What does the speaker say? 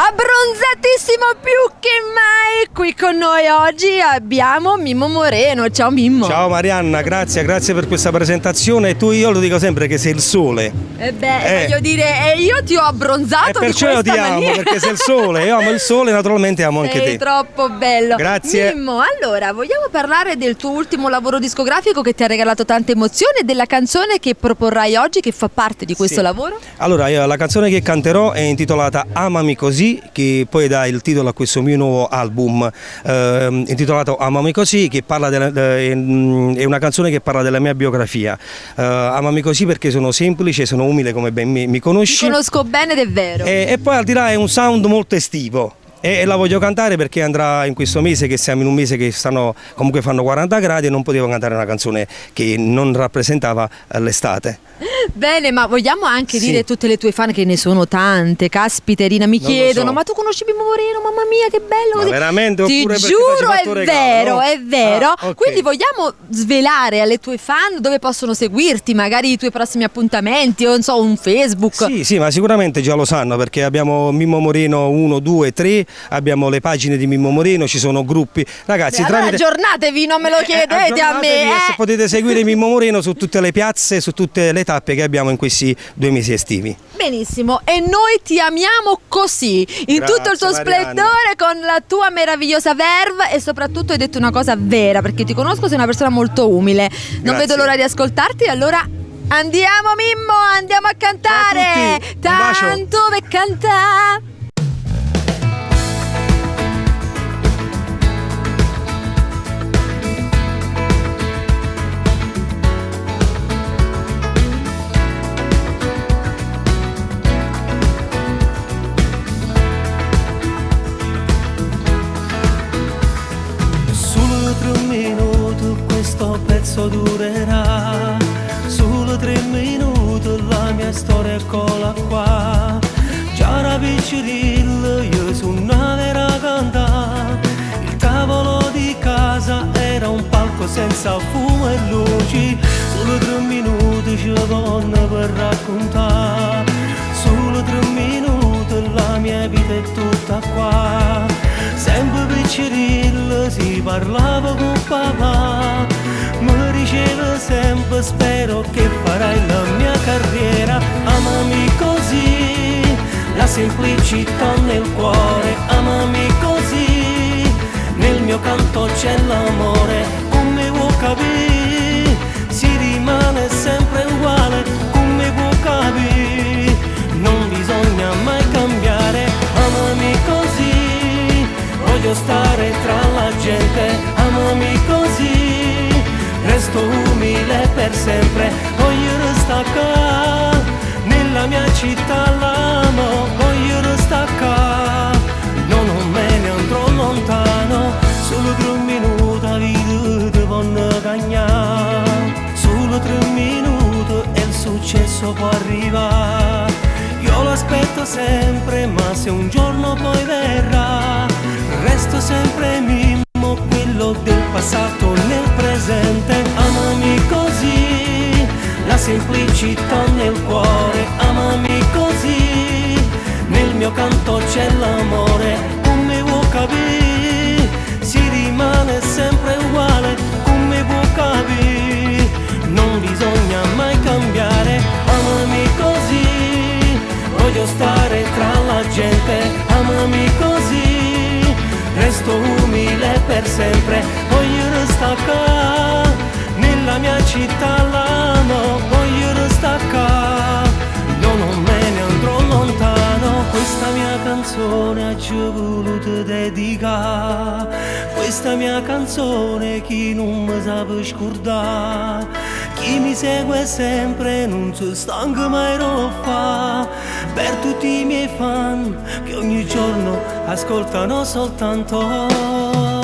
Abbronzatissimo più che mai. Qui con noi oggi abbiamo Mimmo Moreno. Ciao Mimmo. Ciao Marianna, grazie per questa presentazione. Io lo dico sempre che sei il sole. Voglio dire, io ti ho abbronzato di questa perciò io ti amo, maniera. perché sei il sole. Io amo il sole, naturalmente amo anche te. Sei troppo bello. Grazie. Mimmo, allora, vogliamo parlare del tuo ultimo lavoro discografico che ti ha regalato tante emozioni e della canzone che proporrai oggi, che fa parte di questo lavoro? Allora, la canzone che canterò è intitolata Amami Così, che poi dà il titolo a questo mio nuovo album intitolato Amami Così, che parla è una canzone che parla della mia biografia. Amami Così perché sono semplice, sono umile, come ben mi conosci. Ti conosco bene ed è vero. E poi al di là è un sound molto estivo. E la voglio cantare perché andrà in questo mese, che siamo in un mese che comunque fanno 40 gradi, e non potevo cantare una canzone che non rappresentava l'estate. Bene, ma vogliamo anche dire a tutte le tue fan, che ne sono tante, caspiterina, mi chiedono, ma tu conosci Mimmo Moreno? Mamma mia, che bello! Ma veramente? Ti giuro, è vero, no? È vero. Okay. Quindi vogliamo svelare alle tue fan dove possono seguirti, magari i tuoi prossimi appuntamenti, o non so, un Facebook? Sì, ma sicuramente già lo sanno, perché abbiamo Mimmo Moreno 1, 2, 3, abbiamo le pagine di Mimmo Moreno, ci sono gruppi. Ragazzi, allora aggiornatevi, non me lo chiedete a me. Se potete seguire Mimmo Moreno su tutte le piazze, su tutte le tappe che abbiamo in questi 2 mesi estivi. Benissimo, e noi ti amiamo così, in tutto il tuo splendore, con la tua meravigliosa verve, e soprattutto hai detto una cosa vera, perché ti conosco, sei una persona molto umile. Non vedo l'ora di ascoltarti, allora andiamo Mimmo, andiamo a cantare. Tanto per cantare. Questo pezzo durerà solo 3 minuti, la mia storia eccola qua. Già era piccirillo, io sono una vera cantata. Il tavolo di casa era un palco senza fumo e luci. Solo 3 minuti ce donna per raccontare. Solo 3 minuti, la mia vita è tutta qua. Sempre piccirillo si parlava con papà, mi diceva sempre spero che farai la mia carriera. Amami così, la semplicità nel cuore. Amami così, nel mio canto c'è l'amore. Come vuoi capire, si rimane sempre uguale. Come vuoi capire, non bisogna mai cambiare. Amami così, voglio stare tra la gente. Amami così, resto umile per sempre. Voglio restare qua, nella mia città l'amo. Voglio restare qua, non me ne andrò lontano. Solo 3 minuti a vita ti vanno cagnare. Solo 3 minuti e il successo può arrivare. Io lo aspetto sempre, ma se un giorno poi verrà, resto sempre Mimmo, quello del passato nel presente. Amami così, la semplicità nel cuore. Amami così, nel mio canto c'è l'amore. Come vuoi capire, si rimane sempre uguale. Come vuoi capire, non bisogna mai cambiare. Amami così, voglio stare tra la gente. Amami così, resto umile per sempre. Voglio restare qua, nella mia città l'amo. Voglio restare qua, non me ne andrò lontano. Questa mia canzone ci ho voluto dedicare. Questa mia canzone chi non mi sa scordare. Chi mi segue sempre non si stanca mai di fa. Per tutti i miei fan che ogni giorno ascoltano soltanto